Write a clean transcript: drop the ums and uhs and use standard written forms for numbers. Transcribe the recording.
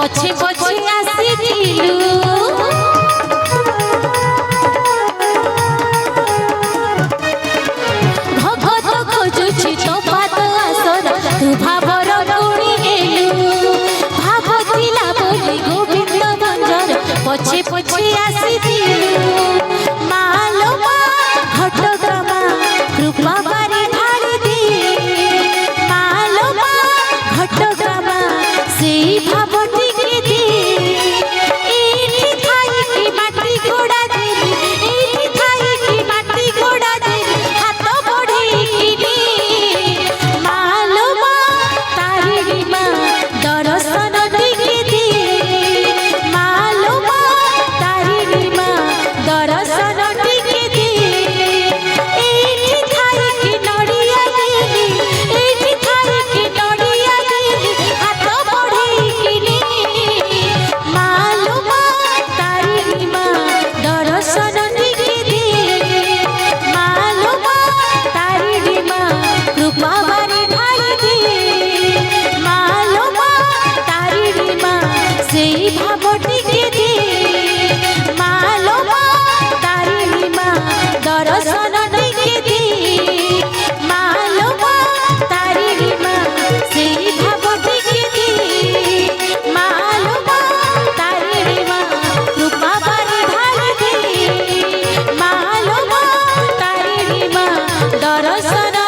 पछे पछे आसिलु भगत खोजुछि तो पाद आसर तू भावर गुणी गेलु भावथिला बोली गोविंद भंजर पछे पछे आसिलु मालो मा घटगामा कृपा बारी ढाली दे मालो मा घटगामा से भावटी के दे एठी थाई की माटी गोड़ा दे एठी थाई की माटी गोड़ा दे हाथ बढ़े की मालो मा तारिणी मा दर्शन दिखे दे मालो मा तारिणी मा दर्शन दिखे दे एठी थाई की नड़िया दे एठी थाई की नड़िया दे हाथ बढ़े की मालो मा तारिणी मा दर्शन दिखे दे मालो मा तारिणी मा कृपा बारी ढाली दे मालो मा तारिणी मा से भावटी के दे मालो मा तारिणी मा दर्शन दिखे दे मालो मा तारिणी मा से भावटी के दे मालो मा तारिणी मा कृपा बारी ढाली दे मालो मा तारिणी मा दर्शन